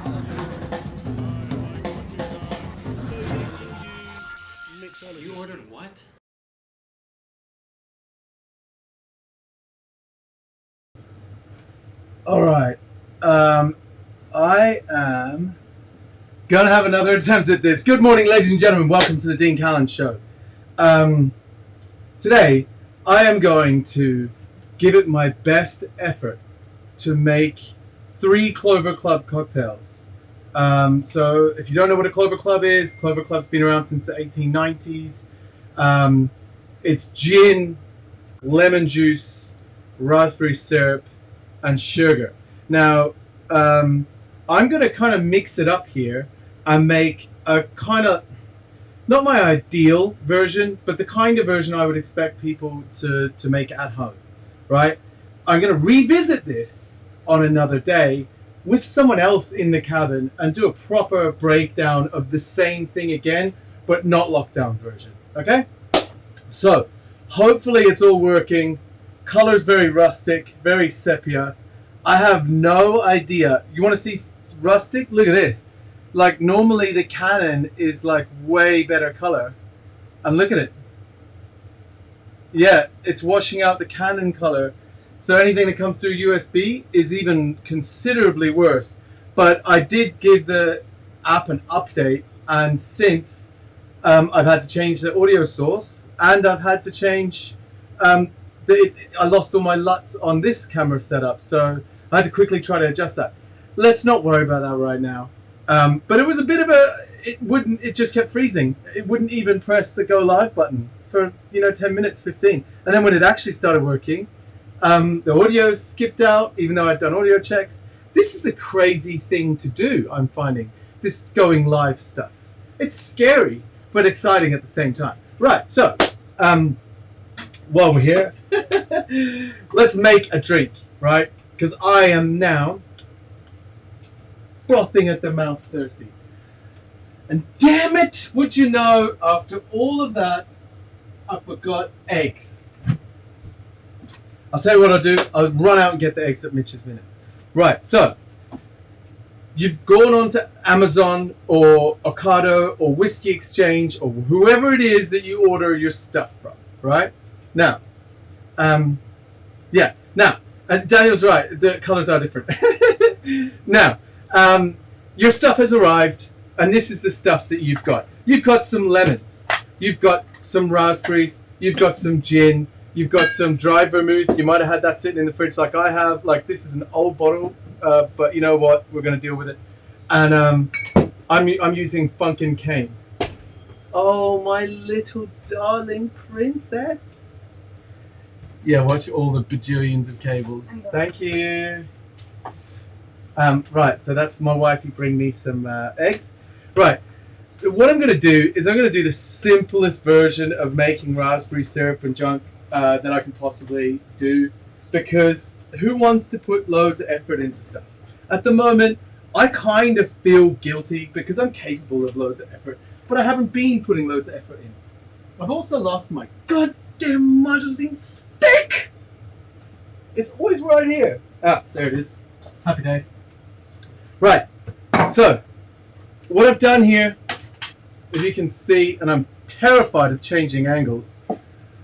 You ordered what? All right. I am gonna have another attempt at this. Good morning, ladies and gentlemen. Welcome to the Dean Callan Show. Today, I am going to give it my best effort to make 3 Clover Club cocktails. So, if you don't know what a Clover Club is, Clover Club's been around since the 1890s. It's gin, lemon juice, raspberry syrup, and sugar. Now, I'm going to kind of mix it up here and make a kind of, not my ideal version, but the kind of version I would expect people to make at home, right? I'm going to revisit this on another day with someone else in the cabin and do a proper breakdown of the same thing again, but not lockdown version, okay? So, hopefully it's all working. Color's very rustic, very sepia. I have no idea. You want to see rustic? Look at this. Like, normally the Canon is like way better color. And look at it. Yeah, it's washing out the Canon color. So anything that comes through USB is even considerably worse. But I did give the app an update, and since I've had to change the audio source, and I've had to change I lost all my LUTs on this camera setup, so I had to quickly try to adjust that. Let's not worry about that right now. But it was a bit of it just kept freezing. It wouldn't even press the go live button for 10 minutes, 15. And then when it actually started working, the audio skipped out, even though I'd done audio checks. This is a crazy thing to do, I'm finding, this going live stuff. It's scary, but exciting at the same time. Right, so, while we're here, let's make a drink, right? Because I am now frothing at the mouth thirsty. And damn it, would you know, after all of that, I forgot eggs. I'll tell you what I'll do. I'll run out and get the eggs at Mitch's minute. Right, so, you've gone on to Amazon or Ocado or Whiskey Exchange or whoever it is that you order your stuff from, right? Now, Daniel's right. The colors are different. Now, your stuff has arrived, and this is the stuff that you've got. You've got some lemons. You've got some raspberries. You've got some gin. You've got some dry vermouth. You might have had that sitting in the fridge like I have. Like, this is an old bottle, but you know what? We're going to deal with it. And I'm using Funkin' Cane. Oh, my little darling princess. Yeah, watch all the bajillions of cables. Thank you. Right, so that's my wifey bring me some eggs. Right, what I'm going to do is I'm going to do the simplest version of making raspberry syrup and junk that I can possibly do, because who wants to put loads of effort into stuff? At the moment, I kind of feel guilty because I'm capable of loads of effort, but I haven't been putting loads of effort in. I've also lost my goddamn modeling stick! It's always right here. Ah, there it is. Happy days. Right, so, what I've done here, if you can see, and I'm terrified of changing angles,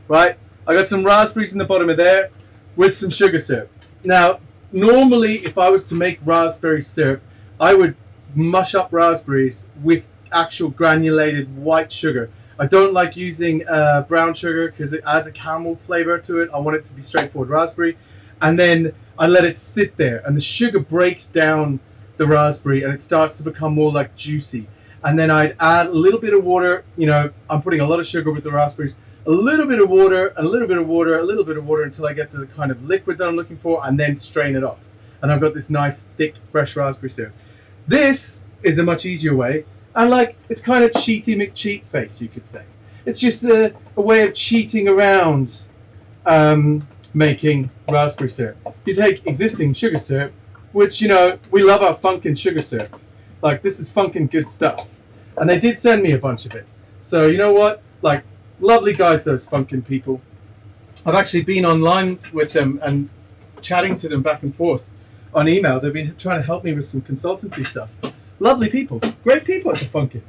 right? I got some raspberries in the bottom of there with some sugar syrup. Now, normally, if I was to make raspberry syrup, I would mush up raspberries with actual granulated white sugar. I don't like using brown sugar because it adds a caramel flavor to it. I want it to be straightforward raspberry. And then I let it sit there, and the sugar breaks down the raspberry, and it starts to become more like juicy. And then I'd add a little bit of water. I'm putting a lot of sugar with the raspberries. A little bit of water, a little bit of water, a little bit of water until I get to the kind of liquid that I'm looking for, and then strain it off. And I've got this nice, thick, fresh raspberry syrup. This is a much easier way. And it's kind of cheaty McCheat face, you could say. It's just a way of cheating around making raspberry syrup. You take existing sugar syrup, which, we love our Funkin' sugar syrup. This is Funkin' good stuff. And they did send me a bunch of it. So, you know what? Lovely guys, those Funkin' people. I've actually been online with them and chatting to them back and forth on email. They've been trying to help me with some consultancy stuff. Lovely people. Great people at the Funkin'.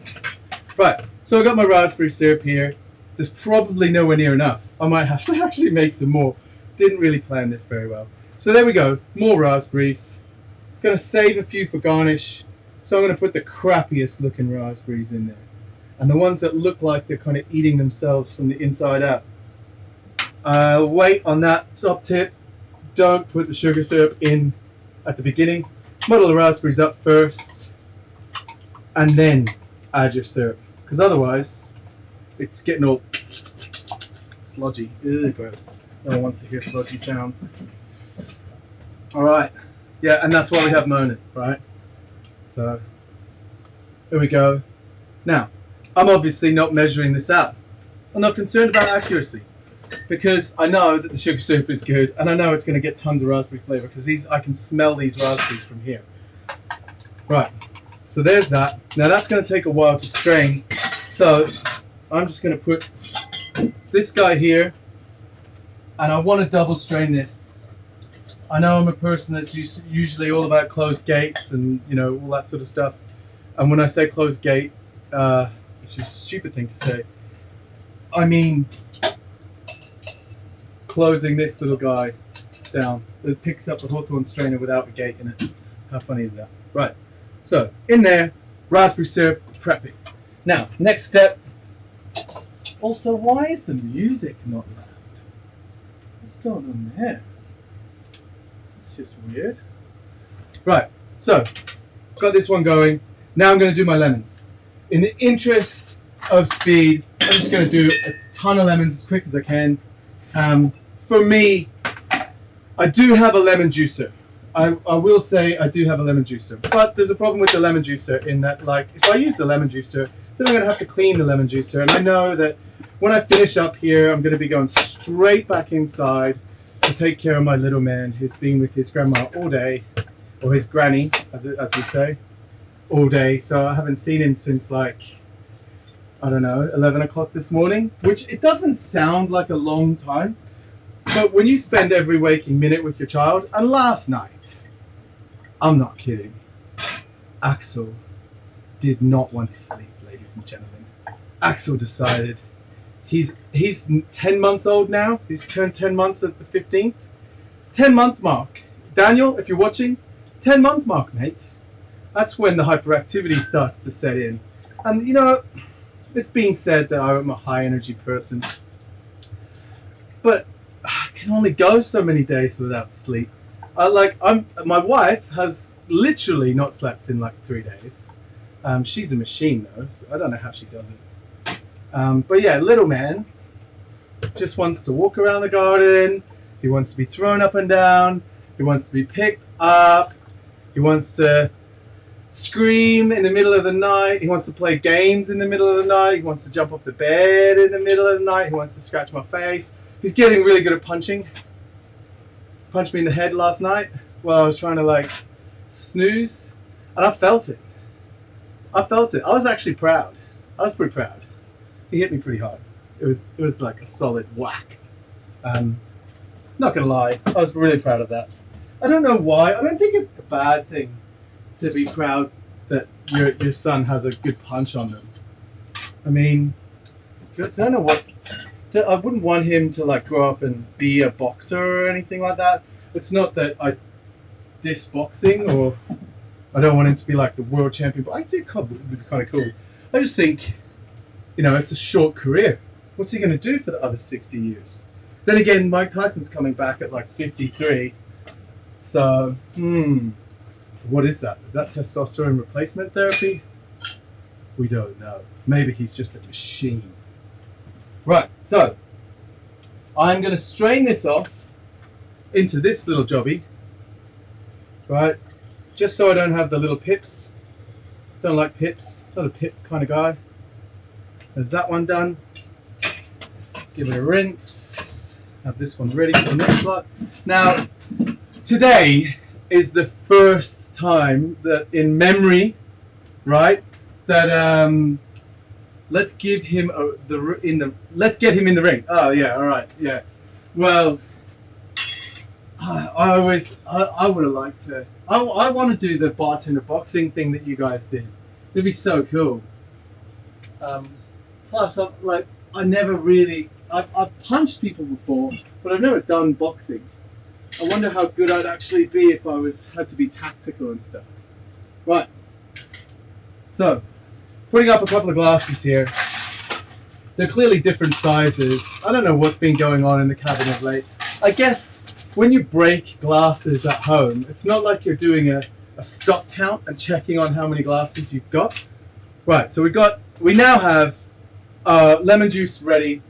Right, so I got my raspberry syrup here. There's probably nowhere near enough. I might have to actually make some more. Didn't really plan this very well. So there we go, more raspberries. Gonna save a few for garnish. So I'm gonna put the crappiest looking raspberries in there. And the ones that look like they're kind of eating themselves from the inside out. Wait on that top tip. Don't put the sugar syrup in at the beginning. Muddle the raspberries up first. And then add your syrup. Because otherwise, it's getting all sludgy. Ugh, gross. No one wants to hear sludgy sounds. Alright. Yeah, and that's why we have moaning, right? So, here we go. Now, I'm obviously not measuring this out. I'm not concerned about accuracy. Because I know that the sugar syrup is good, and I know it's going to get tons of raspberry flavour, because I can smell these raspberries from here. Right. So there's that. Now that's going to take a while to strain. So I'm just going to put this guy here, and I want to double strain this. I know I'm a person that's usually all about closed gates and all that sort of stuff. And when I say closed gate, which is a stupid thing to say, I mean closing this little guy down. It picks up the Hawthorne strainer without a gate in it. How funny is that? Right. So, in there, raspberry syrup, prepping. Now, next step. Also, why is the music not loud? What's going on there? It's just weird. Right, so, got this one going. Now I'm going to do my lemons. In the interest of speed, I'm just going to do a ton of lemons as quick as I can. For me, I do have a lemon juicer. I will say I do have a lemon juicer, but there's a problem with the lemon juicer in that, like, if I use the lemon juicer, then I'm going to have to clean the lemon juicer, and I know that when I finish up here, I'm going to be going straight back inside to take care of my little man who's been with his grandma all day, or his granny, as we say, all day. So I haven't seen him since, like, I don't know, 11 o'clock this morning, which it doesn't sound like a long time. But when you spend every waking minute with your child, and last night, I'm not kidding, Axel did not want to sleep, ladies and gentlemen. Axel decided, he's 10 months old now, he's turned 10 months at the 15th. 10-month mark. Daniel, if you're watching, 10-month mark, mate. That's when the hyperactivity starts to set in. And it's been said that I'm a high energy person. But I can only go so many days without sleep. My wife has literally not slept in like 3 days. She's a machine though, so I don't know how she does it. But yeah, little man just wants to walk around the garden. He wants to be thrown up and down. He wants to be picked up. He wants to scream in the middle of the night. He wants to play games in the middle of the night. He wants to jump off the bed in the middle of the night. He wants to scratch my face. He's getting really good at punching. Punched me in the head last night while I was trying to snooze, and I felt it. I was actually proud. I was pretty proud. He hit me pretty hard. It was like a solid whack. Not gonna lie, I was really proud of that. I don't know why. I don't think it's a bad thing to be proud that your son has a good punch on them. I mean, I don't know what. I wouldn't want him to grow up and be a boxer or anything like that. It's not that I diss boxing or I don't want him to be like the world champion, but I do it would be kind of cool. I just think, it's a short career. What's he going to do for the other 60 years? Then again, Mike Tyson's coming back at 53. So, what is that? Is that testosterone replacement therapy? We don't know. Maybe he's just a machine. Right, so I'm going to strain this off into this little jobby, right, just so I don't have the little pips. Don't like pips, not a pip kind of guy. There's that one done. Give it a rinse. Have this one ready for the next lot. Now, today is the first time that in memory, right, that let's give him let's get him in the ring. Oh yeah, all right, yeah. Well, I would have liked to I want to do the bartender boxing thing that you guys did. It'd be so cool. Plus, I never really, I've punched people before, but I've never done boxing. I wonder how good I'd actually be if I had to be tactical and stuff. Right. So, putting up a couple of glasses here. They're clearly different sizes. I don't know what's been going on in the cabinet of late. I guess when you break glasses at home, it's not like you're doing a stock count and checking on how many glasses you've got. Right, so we now have lemon juice ready.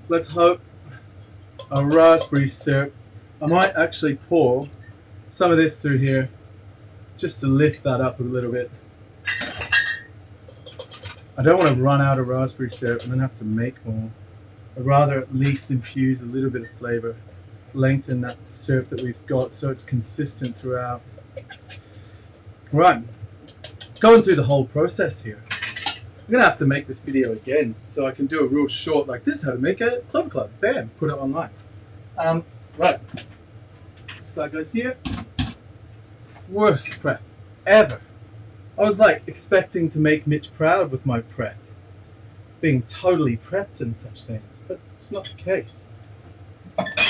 Let's hope a raspberry syrup. I might actually pour some of this through here just to lift that up a little bit. I don't want to run out of raspberry syrup and then have to make more. I'd rather at least infuse a little bit of flavor, lengthen that syrup that we've got so it's consistent throughout. Right, going through the whole process here. I'm going to have to make this video again so I can do a real short, like this is how to make a Clover Club. Bam, put it online. Right, this guy goes here. Worst prep ever. I was like expecting to make Mitch proud with my prep. Being totally prepped and such things, but it's not the case.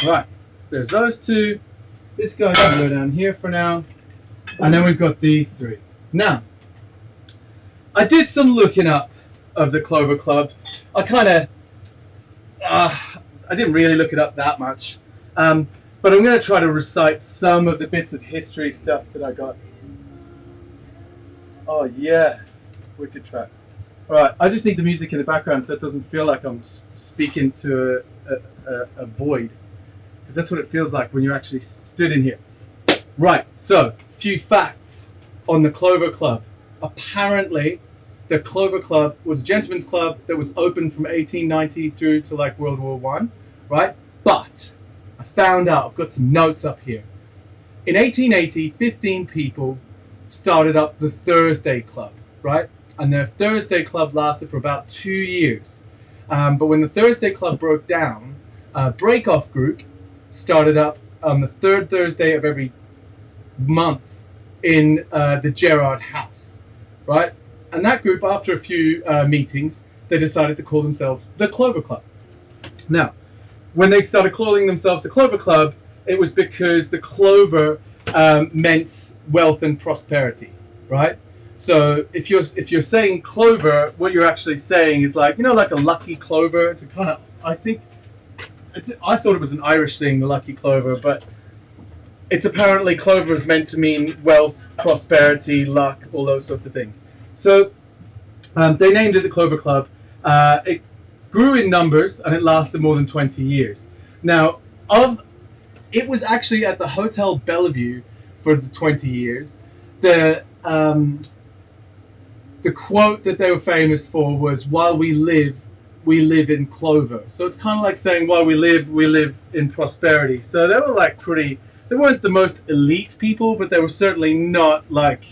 Right, there's those two. This guy can go down here for now. And then we've got these three. Now, I did some looking up of the Clover Club. I kind of, I didn't really look it up that much. But I'm going to try to recite some of the bits of history stuff that I got. Oh, yes. Wicked track. Alright, I just need the music in the background so it doesn't feel like I'm speaking to a void. Because that's what it feels like when you're actually stood in here. Right, so, few facts on the Clover Club. Apparently, the Clover Club was a gentleman's club that was open from 1890 through to like World War I, right? But, I found out, I've got some notes up here. In 1880, 15 people started up the Thursday Club, right? And the Thursday Club lasted for about 2 years. But when the Thursday Club broke down, a break-off group started up on the third Thursday of every month in the Gerard House, right? And that group, after a few meetings, they decided to call themselves the Clover Club. Now, when they started calling themselves the Clover Club, it was because the clover meant wealth and prosperity, right? So if you're saying clover, what you're actually saying is like, you know, like a lucky clover. It's a kind of, I thought it was an Irish thing, the lucky clover, but it's apparently clover is meant to mean wealth, prosperity, luck, all those sorts of things. So they named it the Clover Club. It grew in numbers and it lasted more than 20 years. Now, it was actually at the Hotel Bellevue for the 20 years. The quote that they were famous for was, "While we live in clover." So it's kind of like saying, while we live in prosperity. So they were like they weren't the most elite people, but they were certainly not like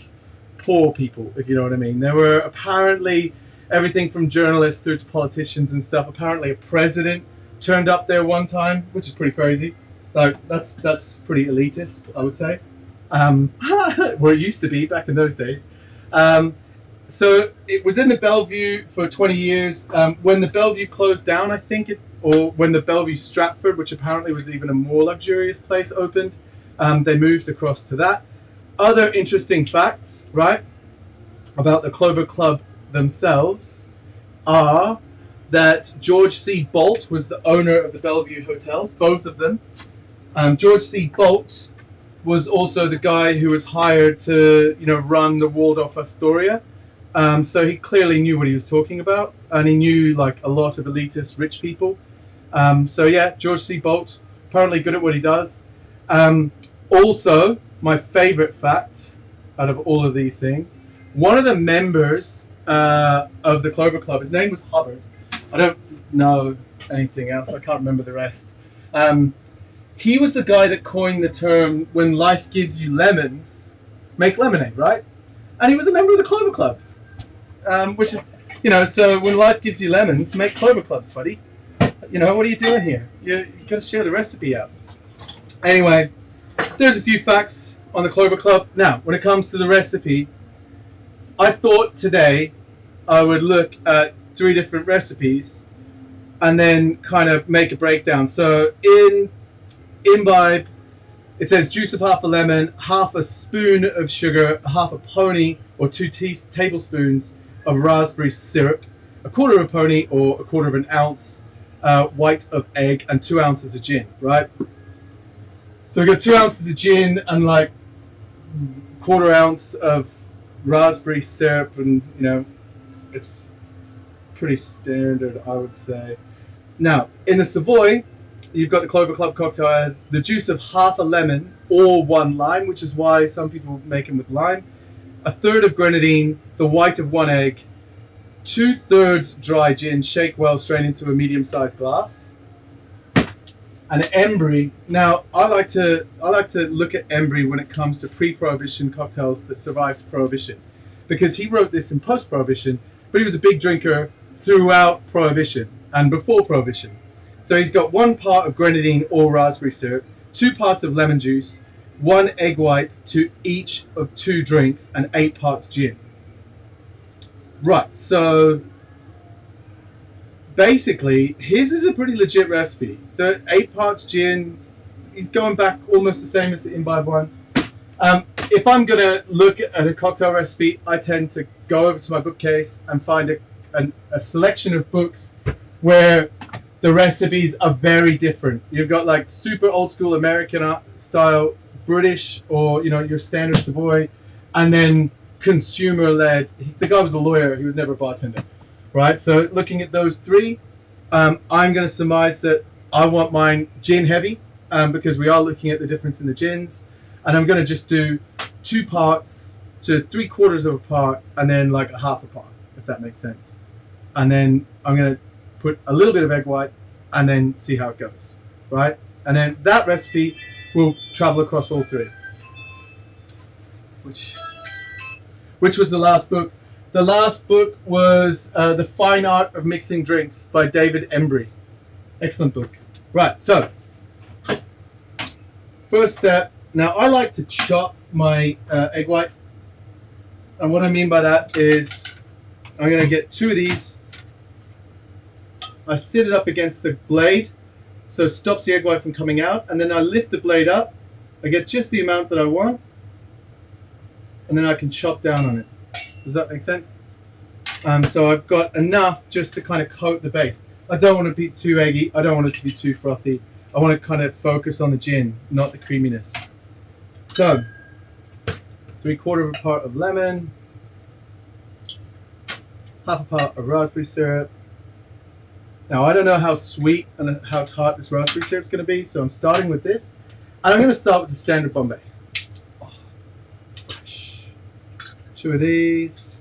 poor people, if you know what I mean. There were apparently everything from journalists through to politicians and stuff. Apparently a president turned up there one time, which is pretty crazy. Like, that's pretty elitist, I would say. Where it used to be back in those days. So it was in the Bellevue for 20 years. When the Bellevue closed down, I think, or when the Bellevue Stratford, which apparently was even a more luxurious place, opened, they moved across to that. Other interesting facts, right, about the Clover Club themselves are that George C. Bolt was the owner of the Bellevue hotels, both of them. George C. Bolt was also the guy who was hired to, run the Waldorf Astoria. So he clearly knew what he was talking about, and he knew like a lot of elitist rich people. So yeah, George C. Bolt, apparently good at what he does. Also, my favorite fact out of all of these things, one of the members of the Clover Club, his name was Hubbard. I don't know anything else. I can't remember the rest. He was the guy that coined the term, when life gives you lemons, make lemonade, right? And he was a member of the Clover Club. Which, so when life gives you lemons, make Clover Clubs, buddy. What are you doing here? You got to share the recipe out. Anyway, there's a few facts on the Clover Club. Now, when it comes to the recipe, I thought today I would look at 3 different recipes and then kind of make a breakdown. So in imbibe, it says juice of half a lemon, half a spoon of sugar, half a pony or 2 tablespoons of raspberry syrup, a quarter of a pony or a quarter of an ounce white of egg, and 2 ounces of gin, right? So we've got 2 ounces of gin and like quarter ounce of raspberry syrup, and you know, it's pretty standard, I would say. Now, in the Savoy, you've got the Clover Club cocktail as the juice of half a lemon or 1 lime, which is why some people make them with lime, a third of grenadine, the white of 1 egg, 2/3 dry gin, shake well, strain into a medium-sized glass, and Embry. Now, I like to look at Embry when it comes to pre-Prohibition cocktails that survived Prohibition, because he wrote this in post-Prohibition, but he was a big drinker throughout Prohibition and before Prohibition. So he's got 1 part of grenadine or raspberry syrup, 2 parts of lemon juice, 1 egg white to each of 2 drinks, and 8 parts gin. Right, so basically, his is a pretty legit recipe. So 8 parts gin, he's going back almost the same as the imbibe one. If I'm going to look at a cocktail recipe, I tend to go over to my bookcase and find a selection of books where the recipes are very different. You've got like super old school American style, British, or you know, your standard Savoy, and then consumer led. The guy was a lawyer, he was never a bartender, right? So looking at those 3, I'm going to surmise that I want mine gin heavy, because we are looking at the difference in the gins, and I'm going to just do 2 parts to 3/4 of a part, and then like a half a part, if that makes sense. And then I'm going to put a little bit of egg white, and then see how it goes, right? And then that recipe will travel across all 3. Which was the last book? The last book was The Fine Art of Mixing Drinks by David Embry. Excellent book. Right, so first step. Now, I like to chop my egg white, and what I mean by that is I'm going to get 2 of these. I sit it up against the blade, so it stops the egg white from coming out, and then I lift the blade up. I get just the amount that I want, and then I can chop down on it. Does that make sense? So I've got enough just to kind of coat the base. I don't want to be too eggy. I don't want it to be too frothy. I want to kind of focus on the gin, not the creaminess. So, 3/4 of a part of lemon, half a part of raspberry syrup. Now, I don't know how sweet and how tart this raspberry syrup is going to be, so I'm starting with this. And I'm going to start with the standard Bombay. Oh, fresh. 2 of these.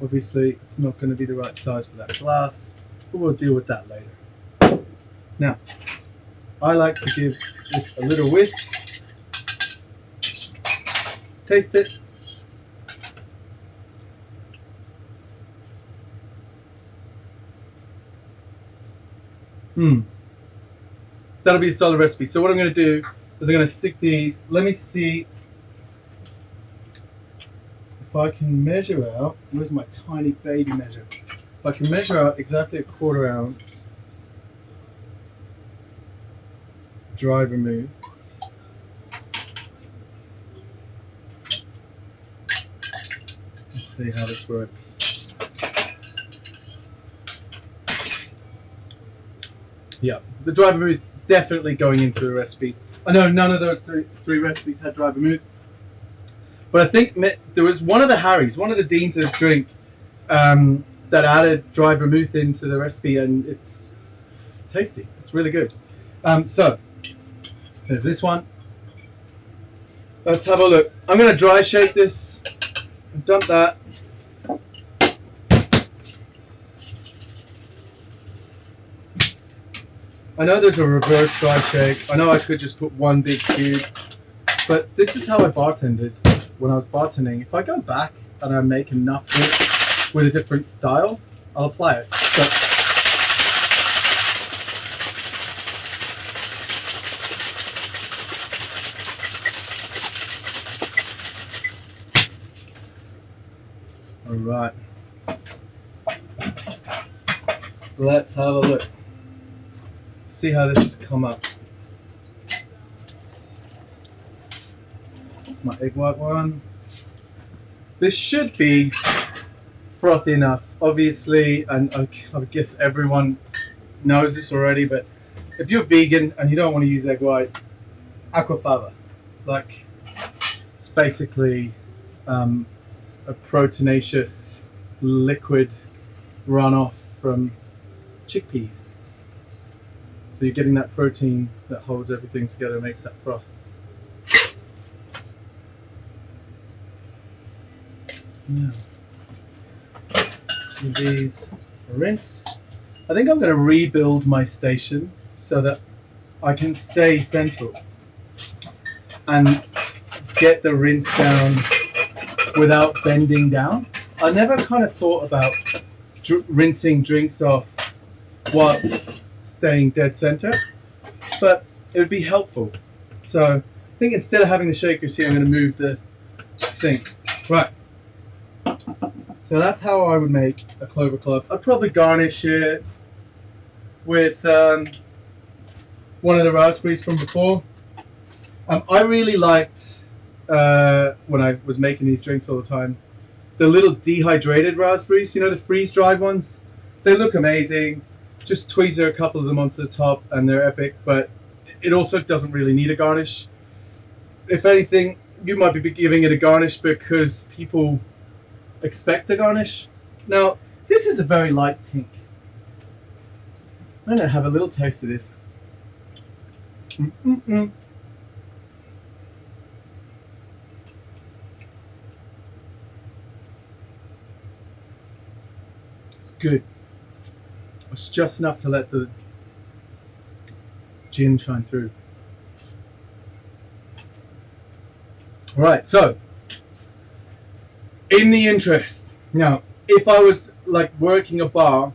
Obviously, it's not going to be the right size for that glass, but we'll deal with that later. Now, I like to give this a little whisk. Taste it. That'll be a solid recipe. So what I'm going to do is I'm going to stick these. Let me see if I can measure out. Where's my tiny baby measure? If I can measure out exactly a 1/4 ounce dry vermouth. Let's see how this works. Yeah, the dry vermouth definitely going into the recipe. I know none of those three recipes had dry vermouth, but I think there was one of the Harrys, one of the Deans of drink, that added dry vermouth into the recipe, and it's tasty. It's really good. So there's this one. Let's have a look. I'm going to dry shake this. Dump that. I know there's a reverse dry shake. I know I could just put one big cube, but this is how I bartended when I was bartending. If I go back and I make enough with a different style, I'll apply it. So, Alright. Let's have a look. See how this has come up. My egg white one. This should be frothy enough, obviously, and I guess everyone knows this already, but if you're vegan and you don't want to use egg white, aquafaba. Like, it's basically a proteinaceous liquid runoff from chickpeas. So you're getting that protein that holds everything together and makes that froth. Now, these rinse. I think I'm going to rebuild my station so that I can stay central and get the rinse down without bending down. I never kind of thought about rinsing drinks off whilst staying dead center, but it would be helpful. So I think instead of having the shakers here, I'm going to move the sink. Right. So that's how I would make a Clover Club. I'd probably garnish it with one of the raspberries from before. I really liked, when I was making these drinks all the time, the little dehydrated raspberries, you know, the freeze-dried ones. They look amazing. Just tweezer a couple of them onto the top and they're epic, but it also doesn't really need a garnish. If anything, you might be giving it a garnish because people expect a garnish. Now, this is a very light pink. I'm going to have a little taste of this. It's good. It's just enough to let the gin shine through. Alright, so in the interest, now if I was like working a bar,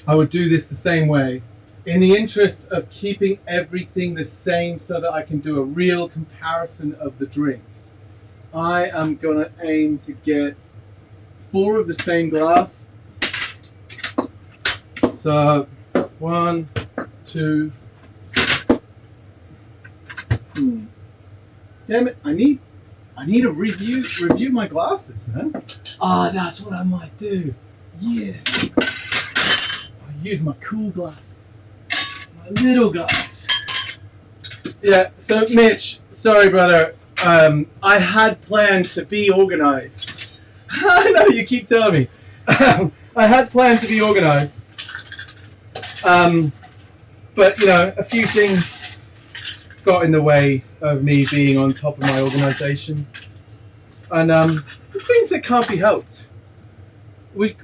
I would do this the same way. In the interest of keeping everything the same so that I can do a real comparison of the drinks, I am going to aim to get 4 of the same glass. So 1, 2. Damn it! I need to review my glasses, man. Ah, that's what I might do. Yeah. I use my cool glasses, my little guys. Yeah. So Mitch, sorry, brother. I had planned to be organized. I know you keep telling me. I had planned to be organized. But you know, a few things got in the way of me being on top of my organization, and things that can't be helped.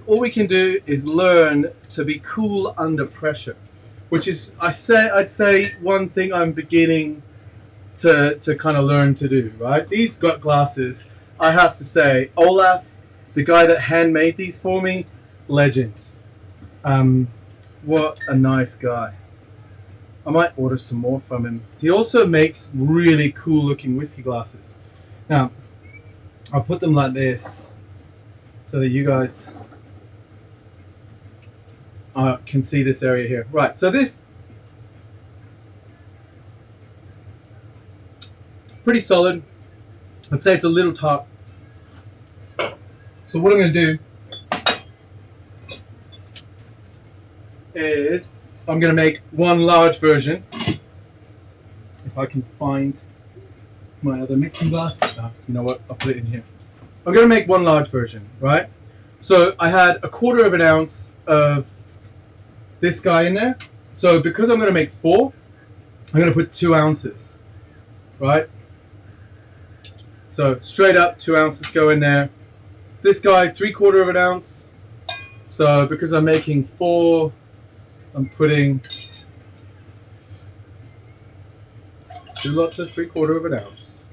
All we can do is learn to be cool under pressure, which is I'd say one thing I'm beginning to kind of learn to do. Right, these got glasses. I have to say, Olaf, the guy that handmade these for me, legend. What a nice guy. I might order some more from him. He also makes really cool looking whiskey glasses. Now, I'll put them like this so that you guys can see this area here. Right, so this, pretty solid. I'd say it's a little top. So what I'm going to do is I'm going to make one large version. If I can find my other mixing glass. You know what? I'll put it in here. I'm going to make one large version, right? So I had 1/4 ounce of this guy in there. So because I'm going to make 4, I'm going to put 2 ounces, right? So straight up 2 ounces go in there. This guy 3/4 ounce. So because I'm making 4, I'm putting 2 lots of 3/4 ounce.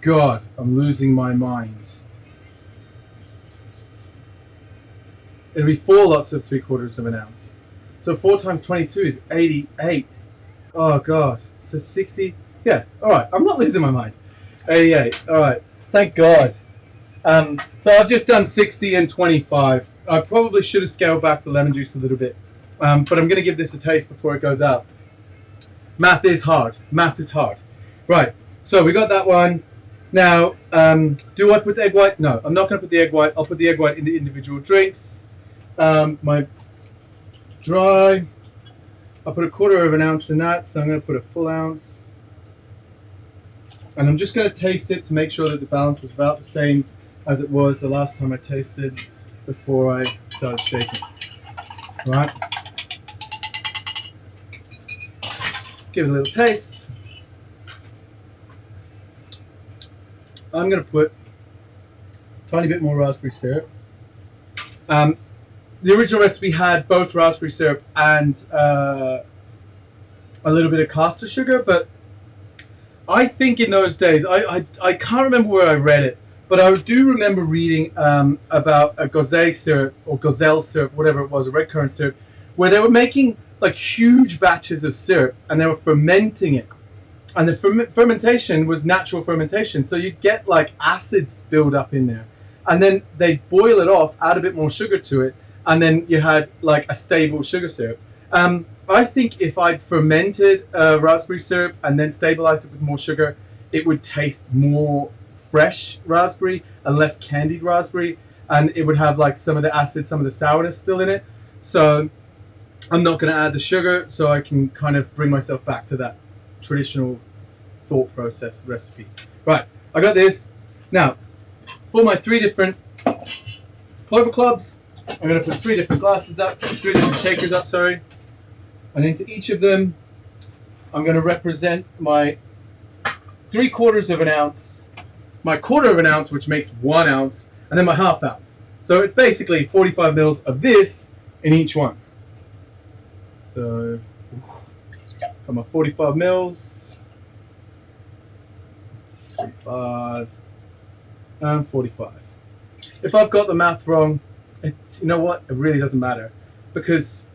God, I'm losing my mind. It'll be 4 lots of 3/4 ounce. So 4 times 22 is 88. Oh God. So 60. Yeah. All right. I'm not losing my mind. 88. All right. Thank God. So I've just done 60 and 25. I probably should have scaled back the lemon juice a little bit, but I'm going to give this a taste before it goes out. Math is hard. Math is hard. Right, so we got that one. Now, do I put the egg white? No, I'm not going to put the egg white. I'll put the egg white in the individual drinks. My dry, I'll put 1/4 of an ounce in that, so I'm going to put a full ounce. And I'm just going to taste it to make sure that the balance is about the same as it was the last time I tasted before I started shaking. Right? Give it a little taste. I'm going to put a tiny bit more raspberry syrup. The original recipe had both raspberry syrup and a little bit of caster sugar, but I think in those days, I can't remember where I read it, but I do remember reading about a gozelle syrup, or gazelle syrup, whatever it was, a red currant syrup, where they were making like huge batches of syrup and they were fermenting it. And the fermentation was natural fermentation, so you'd get like acids build up in there. And then they'd boil it off, add a bit more sugar to it, and then you had like a stable sugar syrup. I think if I'd fermented raspberry syrup and then stabilized it with more sugar, it would taste more fresh raspberry and less candied raspberry, and it would have like some of the acid, some of the sourness still in it. So I'm not going to add the sugar, so I can kind of bring myself back to that traditional thought process recipe. Right, I got this. Now, for my 3 different Clover Clubs, I'm going to put 3 different glasses up, 3 different shakers up, sorry. And into each of them, I'm going to represent my 3/4 of an ounce, my 1/4 of an ounce, which makes 1 ounce, and then my 1/2 ounce. So it's basically 45 mils of this in each one. So, got my 45 mils, 45, and 45. If I've got the math wrong, you know what? It really doesn't matter, because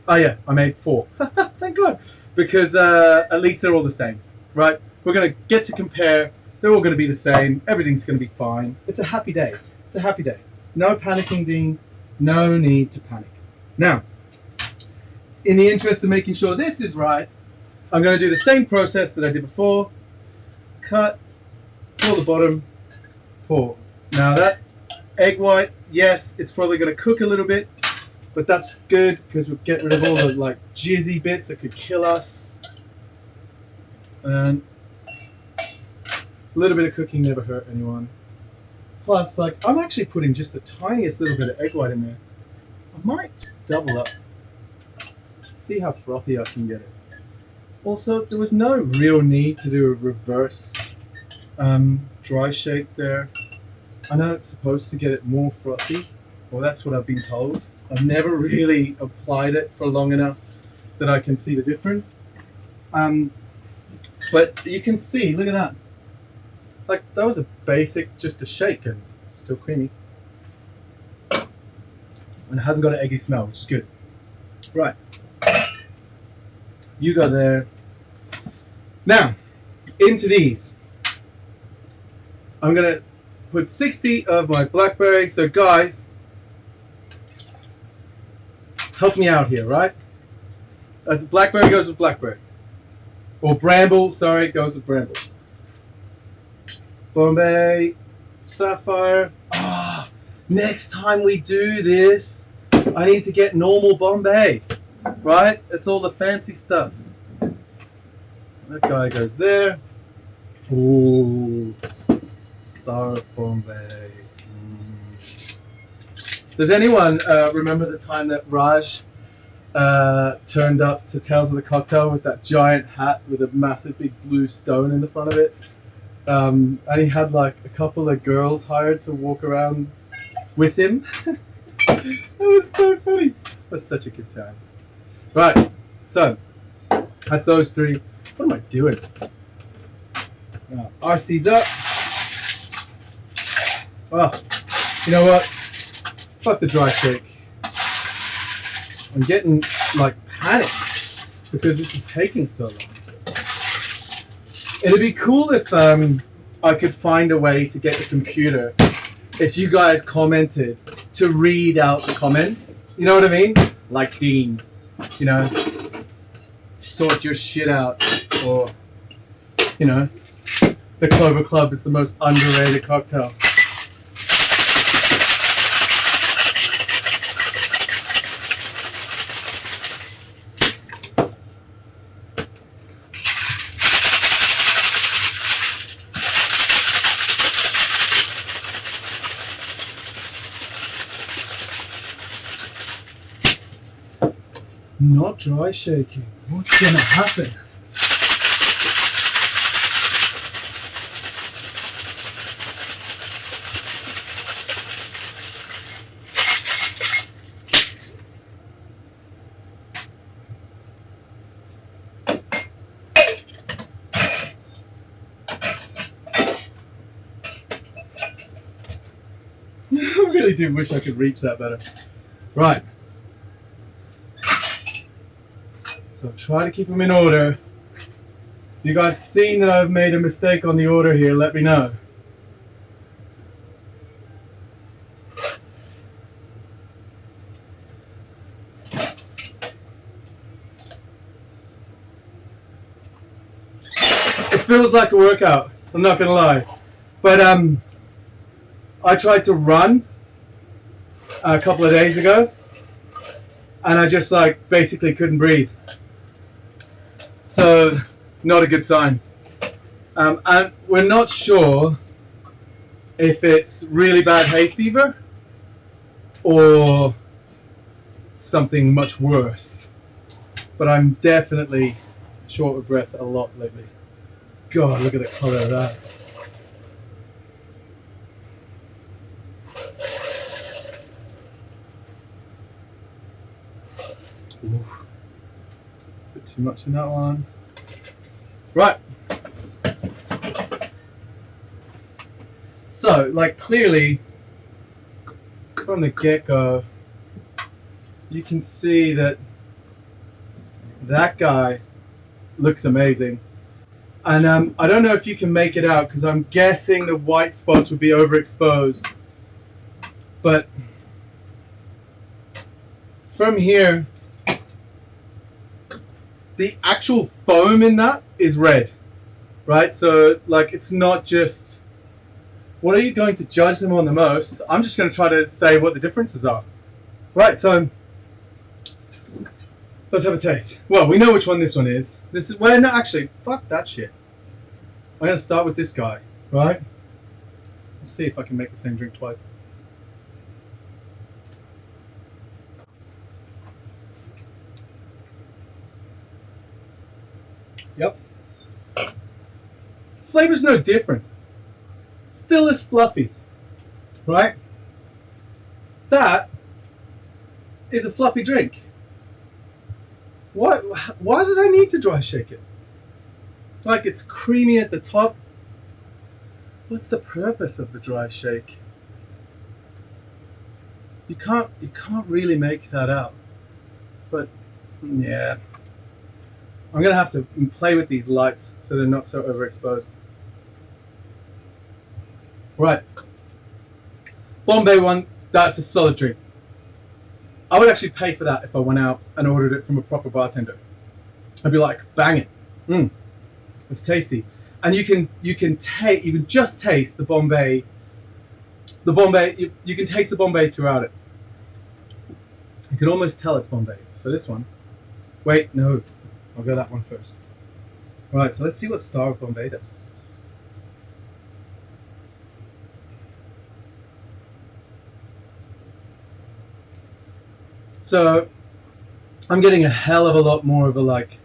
oh yeah, I made 4. Thank God. Because at least they're all the same, right? We're going to get to compare. They're all going to be the same. Everything's going to be fine. It's a happy day. It's a happy day. No panicking, Dean. No need to panic. Now, in the interest of making sure this is right, I'm going to do the same process that I did before. Cut, pour the bottom, pour. Now that egg white, yes, it's probably going to cook a little bit, but that's good because we'll get rid of all the like jizzy bits that could kill us. And a little bit of cooking never hurt anyone. Plus, like, I'm actually putting just the tiniest little bit of egg white in there. I might double up. See how frothy I can get it. Also, there was no real need to do a reverse dry shake there. I know it's supposed to get it more frothy. Well, that's what I've been told. I've never really applied it for long enough that I can see the difference. But you can see, look at that. Like, that was a basic, just a shake, and it's still creamy. And it hasn't got an eggy smell, which is good. Right. You go there. Now, into these. I'm going to put 60 of my blackberry. So, guys, help me out here, right? As blackberry goes with blackberry. Or bramble, sorry, goes with bramble. Bombay Sapphire. Ah, next time we do this, I need to get normal Bombay, right? It's all the fancy stuff. That guy goes there. Ooh, Star of Bombay. Does anyone remember the time that Raj turned up to Tales of the Cocktail with that giant hat with a massive big blue stone in the front of it? And he had like a couple of girls hired to walk around with him. That was so funny. That's such a good time. Right, so that's those 3. What am I doing? RC's up. Oh, you know what? Fuck the dry shake. I'm getting like panicked because this is taking so long. It'd be cool if I could find a way to get the computer, if you guys commented, to read out the comments. You know what I mean? Like Dean, you know, sort your shit out. Or, you know, the Clover Club is the most underrated cocktail. Not dry shaking. What's gonna happen? I really do wish I could reach that better. Right. So try to keep them in order. You guys seen that I've made a mistake on the order here, let me know. It feels like a workout, I'm not gonna lie. But I tried to run a couple of days ago and I just like basically couldn't breathe. So, not a good sign. And we're not sure if it's really bad hay fever or something much worse. But I'm definitely short of breath a lot lately. God, look at the color of that. Oof. Bit too much in that one. Right. So, like, clearly, from the get-go, you can see that that guy looks amazing. And I don't know if you can make it out, because I'm guessing the white spots would be overexposed. But from here, the actual foam in that is red, right? So, like, it's not just, what are you going to judge them on the most? I'm just going to try to say what the differences are. Right, so, let's have a taste. Well, we know which one this one is. This is, well, no, actually, fuck that shit. I'm going to start with this guy, right? Let's see if I can make the same drink twice. Yep. Flavor's no different. Still is fluffy, right? That is a fluffy drink. Why did I need to dry shake it? Like, it's creamy at the top. What's the purpose of the dry shake? You can't really make that out. But yeah. I'm going to have to play with these lights so they're not so overexposed. Right. Bombay one, that's a solid drink. I would actually pay for that if I went out and ordered it from a proper bartender. I'd be like, bang it. It's tasty. And you can just taste the Bombay. You can taste the Bombay throughout it. You can almost tell it's Bombay. So this one. Wait, no. I'll go that one first. Alright, so let's see what Star of Bombay does. So, I'm getting a hell of a lot more of a, like,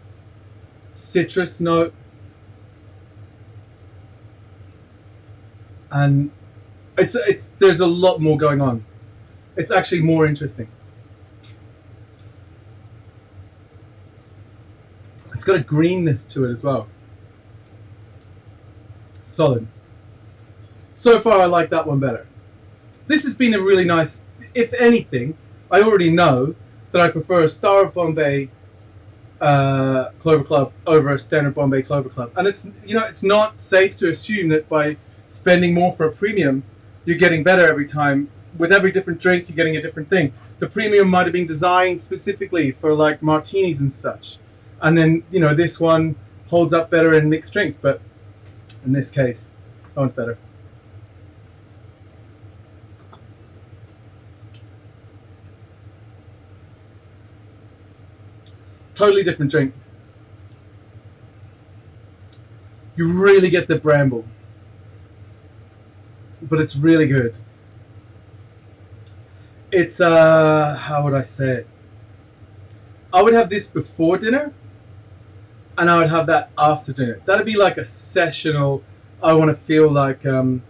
citrus note. And there's a lot more going on. It's actually more interesting. It's got a greenness to it as well. Solid. So far, I like that one better. This has been a really nice, if anything, I already know that I prefer a Star of Bombay Clover Club over a standard Bombay Clover Club. And it's, you know, it's not safe to assume that by spending more for a premium, you're getting better every time. With every different drink, you're getting a different thing. The premium might have been designed specifically for like martinis and such, and then this one holds up better in mixed drinks. But in this case, that one's better. Totally different drink. You really get the bramble, but it's really good. It's how would I say it? I would have this before dinner, and I would have that after dinner. That'd be like a sessional. I want to feel like I'm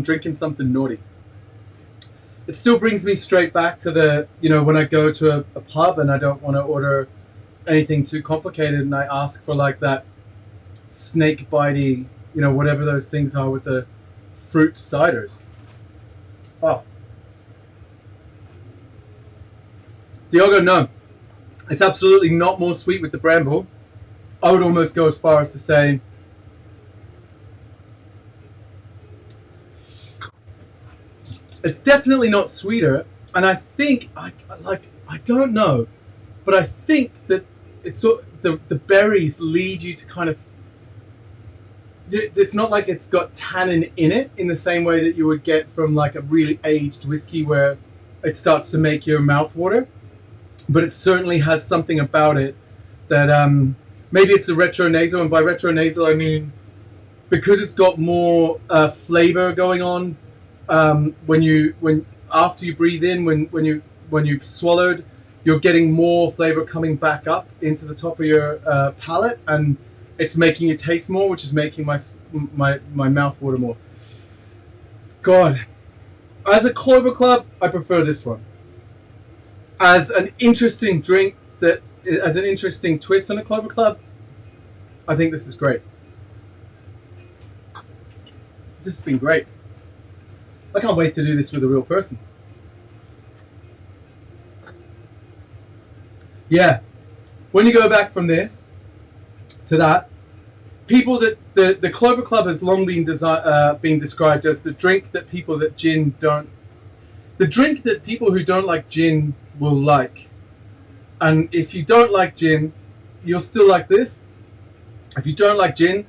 drinking something naughty. It still brings me straight back to the when I go to a pub and I don't want to order anything too complicated, and I ask for like that snake bitey, whatever those things are with the fruit ciders. Oh, Diogo, no, it's absolutely not more sweet with the bramble. I would almost go as far as to say it's definitely not sweeter, and I think I don't know, but I think that it's the berries lead you to kind of. It's not like it's got tannin in it in the same way that you would get from like a really aged whiskey where it starts to make your mouth water, but it certainly has something about it that maybe it's a retronasal, and by retronasal I mean because it's got more flavor going on when after you breathe in, when you've swallowed, you're getting more flavor coming back up into the top of your palate, and it's making it taste more, which is making my mouth water more. God, as a Clover Club, I prefer this one. As an interesting drink as an interesting twist on a Clover Club, I think this is great. This has been great. I can't wait to do this with a real person. Yeah, when you go back from this to that, people that the Clover Club has long been been described as the drink that people that gin don't, the drink that people who don't like gin will like. And if you don't like gin, you'll still like this. If you don't like gin,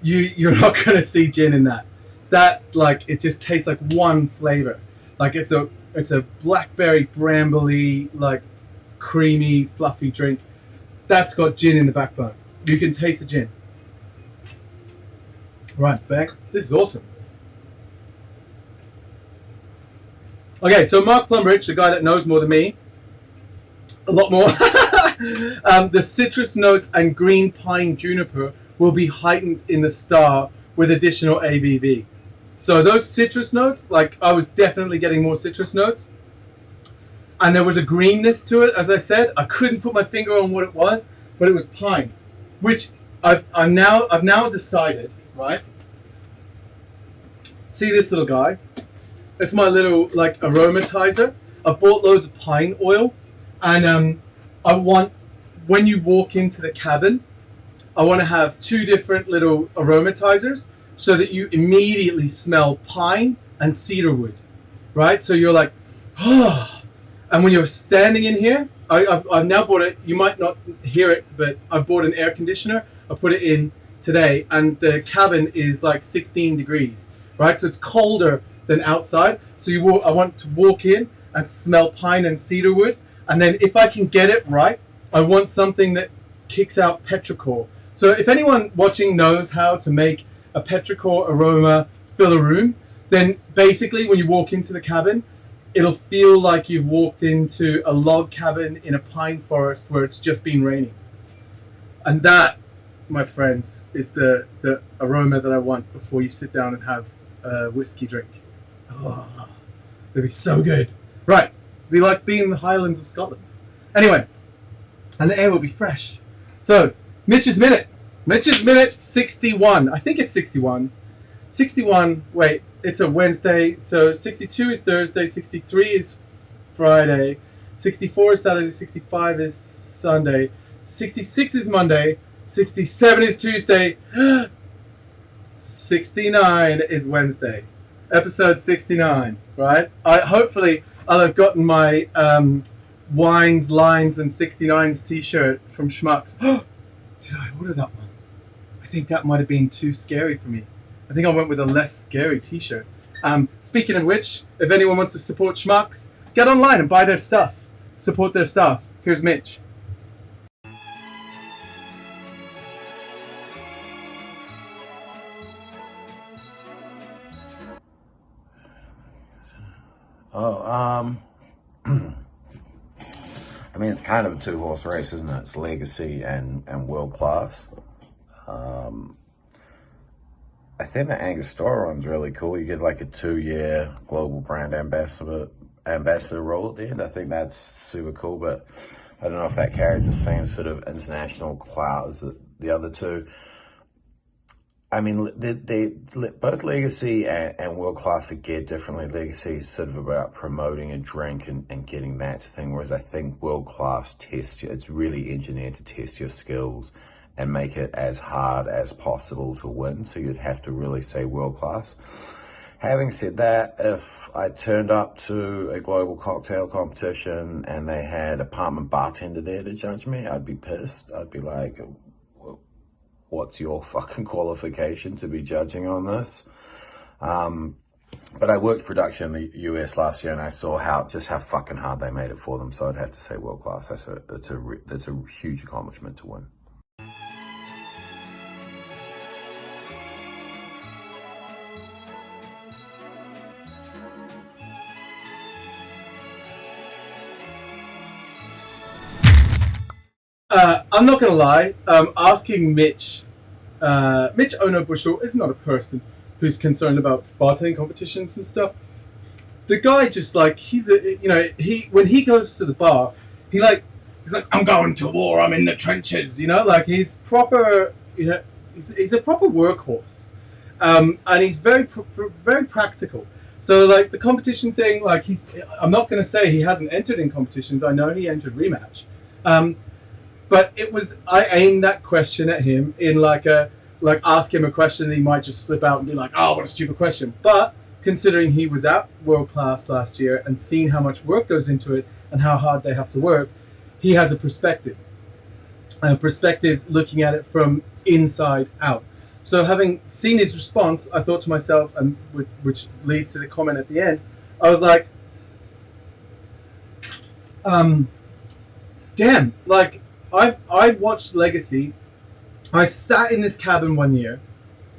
you're not gonna see gin in that. That like it just tastes like one flavor. Like it's a blackberry brambly like creamy fluffy drink that's got gin in the backbone. You can taste the gin. Right, back. This is awesome. Okay, so Mark Plumridge, the guy that knows more than me, a lot more. The citrus notes and green pine juniper will be heightened in the star with additional ABV. So those citrus notes, like I was definitely getting more citrus notes. And there was a greenness to it, as I said. I couldn't put my finger on what it was, but it was pine, which I've now decided, right? See this little guy? It's my little like aromatizer. I bought loads of pine oil, and I want when you walk into the cabin, I want to have two different little aromatizers so that you immediately smell pine and cedarwood, right? So you're like, oh. And when you're standing in here, I've now bought it. You might not hear it, but I bought an air conditioner. I put it in today, and the cabin is like 16 degrees, right? So it's colder than outside. So I want to walk in and smell pine and cedarwood, and then if I can get it right, I want something that kicks out petrichor. So if anyone watching knows how to make a petrichor aroma fill a room, then basically when you walk into the cabin, it'll feel like you've walked into a log cabin in a pine forest where it's just been raining. And that, my friends, is the aroma that I want before you sit down and have a whiskey drink. Oh, it'll be so good. Right, it'll be like being in the Highlands of Scotland. Anyway, and the air will be fresh. So, Mitch's Minute. Mitch's Minute 61. I think it's 61. 61, wait. It's a Wednesday, so 62 is Thursday, 63 is Friday, 64 is Saturday, 65 is Sunday, 66 is Monday, 67 is Tuesday. 69 is Wednesday. Episode 69, right? Hopefully I'll have gotten my Wines, Lines, and 69s t-shirt from Schmucks. Did I order that one? I think that might have been too scary for me. I think I went with a less scary t-shirt. Speaking of which, if anyone wants to support Schmucks, get online and buy their stuff. Support their stuff. Here's Mitch. I mean, it's kind of a two-horse race, isn't it? It's legacy and world class. I think the Angostura one's really cool. You get like a 2-year global brand ambassador role at the end. I think that's super cool, but I don't know if that carries the same sort of international clout as the other two. I mean, they both legacy and world class are geared differently. Legacy is sort of about promoting a drink and getting that thing, whereas I think world class tests you. It's really engineered to test your skills and make it as hard as possible to win. So you'd have to really say world class. Having said that, if I turned up to a global cocktail competition and they had apartment bartender there to judge me, I'd be pissed. I'd be like, what's your fucking qualification to be judging on this? But I worked production in the US last year and I saw how fucking hard they made it for them. So I'd have to say world class. That's a huge accomplishment to win. I'm not gonna lie. Asking Mitch Ono Bushel is not a person who's concerned about bartending competitions and stuff. The guy just like when he goes to the bar, he's like I'm going to war. I'm in the trenches. Like he's proper. He's a proper workhorse, and he's very very practical. So like the competition thing, like I'm not gonna say he hasn't entered in competitions. I know he entered Rematch. But I aimed that question at him in ask him a question that he might just flip out and be like, oh, what a stupid question. But considering he was at World Class last year and seen how much work goes into it and how hard they have to work, he has a perspective. A perspective looking at it from inside out. So having seen his response, I thought to myself, and which leads to the comment at the end, I was like, damn, like, I watched Legacy. I sat in this cabin one year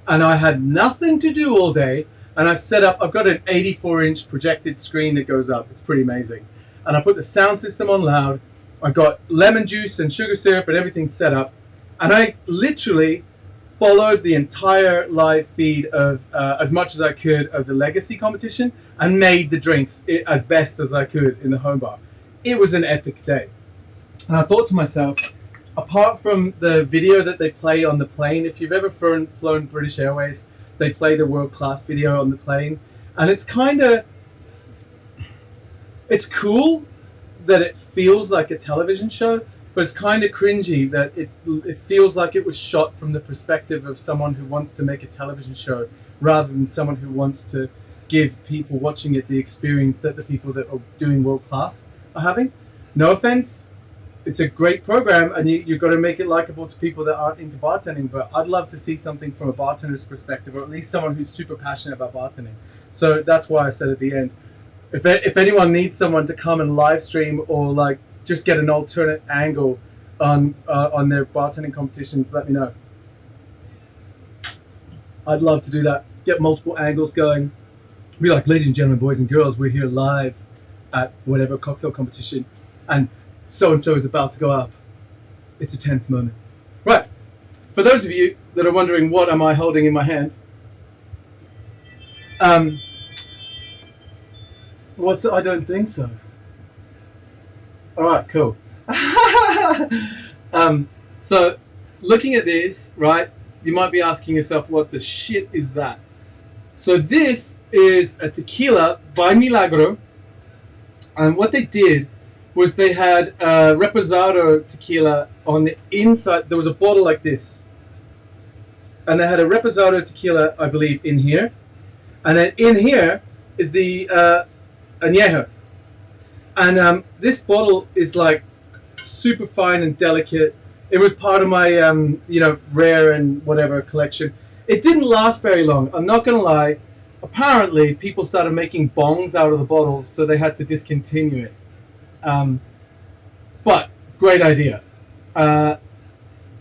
and I had nothing to do all day, and I've got an 84-inch projected screen that goes up. It's pretty amazing. And I put the sound system on loud. I got lemon juice and sugar syrup and everything set up, and I literally followed the entire live feed of as much as I could of the Legacy competition and made the drinks as best as I could in the home bar. It was an epic day. And I thought to myself, apart from the video that they play on the plane, if you've ever flown British Airways, they play the World Class video on the plane. And it's cool that it feels like a television show, but it's kind of cringy that it feels like it was shot from the perspective of someone who wants to make a television show rather than someone who wants to give people watching it the experience that the people that are doing World Class are having. No offense. It's a great program, and you've got to make it likable to people that aren't into bartending, but I'd love to see something from a bartender's perspective, or at least someone who's super passionate about bartending. So that's why I said at the end, if anyone needs someone to come and live stream or like just get an alternate angle on their bartending competitions, let me know. I'd love to do that. Get multiple angles going. Be like, ladies and gentlemen, boys and girls, we're here live at whatever cocktail competition, and so-and-so is about to go up. It's a tense moment. Right. For those of you that are wondering what am I holding in my hand, I don't think so. Alright, cool. So, looking at this, right, you might be asking yourself, what the shit is that? So this is a tequila by Milagro, and what they did was they had Reposado tequila on the inside. There was a bottle like this, and they had a Reposado tequila, I believe, in here, and then in here is the añejo, and this bottle is like super fine and delicate. It was part of my rare and whatever collection. It didn't last very long. I'm not gonna lie. Apparently, people started making bongs out of the bottles, so they had to discontinue it. But great idea.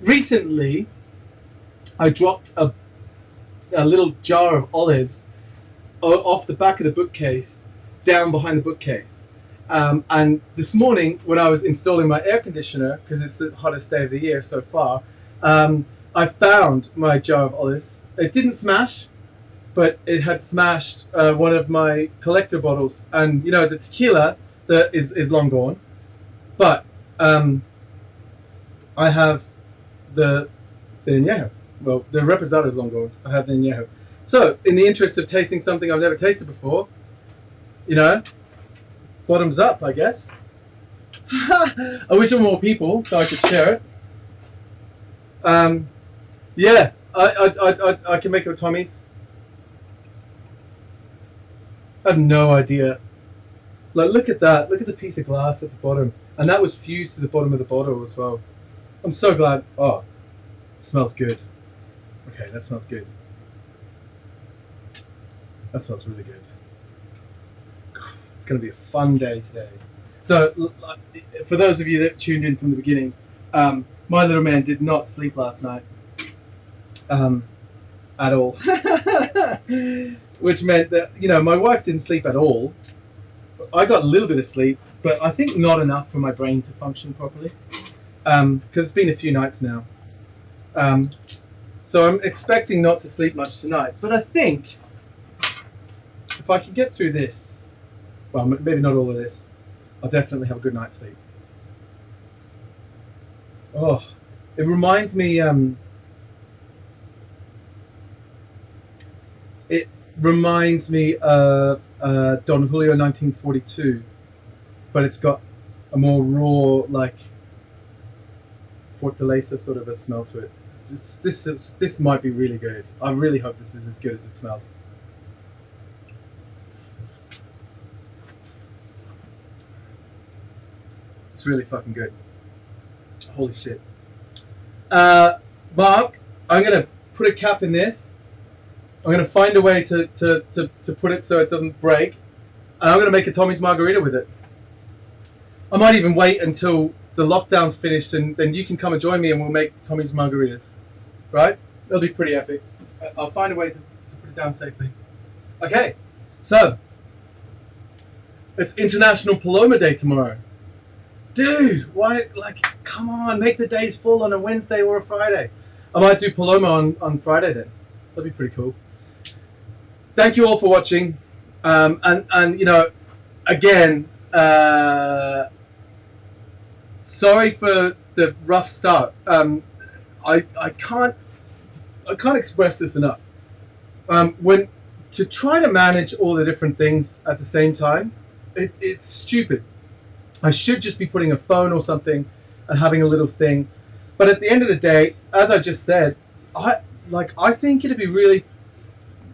Recently, I dropped a little jar of olives off the back of the bookcase down behind the bookcase. And this morning, when I was installing my air conditioner, because it's the hottest day of the year so far, I found my jar of olives. It didn't smash, but it had smashed one of my collector bottles. And, you know, the tequila that is long gone. But I have the añejo. Well, the reposado is long gone. I have the añejo. So, in the interest of tasting something I've never tasted before, you know, bottoms up, I guess. I wish there were more people so I could share it. Yeah, I can make it with Tommy's. I have no idea. Like, look at that. Look at the piece of glass at the bottom. And that was fused to the bottom of the bottle as well. I'm so glad. Oh, it smells good. Okay, that smells good. That smells really good. It's going to be a fun day today. So, for those of you that tuned in from the beginning, my little man did not sleep last night. At all. Which meant that, you know, my wife didn't sleep at all. I got a little bit of sleep, but I think not enough for my brain to function properly. Because it's been a few nights now. So I'm expecting not to sleep much tonight. But I think if I can get through this, well, maybe not all of this, I'll definitely have a good night's sleep. Oh, it reminds me... It reminds me of Don Julio 1942, but it's got a more raw, like Fortaleza sort of a smell to it. This might be really good. I really hope this is as good as it smells. It's really fucking good. Holy shit. Mark, I'm gonna put a cap in this. I'm going to find a way to put it so it doesn't break. And I'm going to make a Tommy's margarita with it. I might even wait until the lockdown's finished and then you can come and join me and we'll make Tommy's margaritas. Right? It'll be pretty epic. I'll find a way to put it down safely. Okay, so it's International Paloma Day tomorrow. Dude, why, like, come on, make the days full on a Wednesday or a Friday. I might do Paloma on Friday then. That'd be pretty cool. Thank you all for watching, and you know, again, sorry for the rough start. I can't express this enough. When to try to manage all the different things at the same time, it's stupid. I should just be putting a phone or something and having a little thing, but at the end of the day, as I just said, I think it'd be really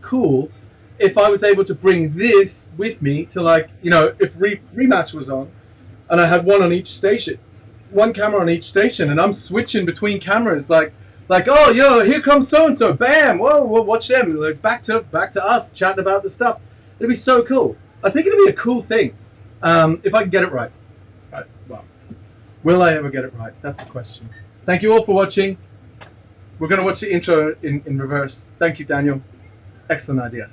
cool if I was able to bring this with me to, like, you know, if Rematch was on and I had one on each station, one camera on each station, and I'm switching between cameras like oh, yo, here comes so-and-so, bam, whoa, watch them, like, back to us chatting about the stuff. It'd be so cool. I think it'd be a cool thing if I can get it right. Right, well, will I ever get it right? That's the question. Thank you all for watching. We're going to watch the intro in reverse. Thank you, Daniel. Excellent idea.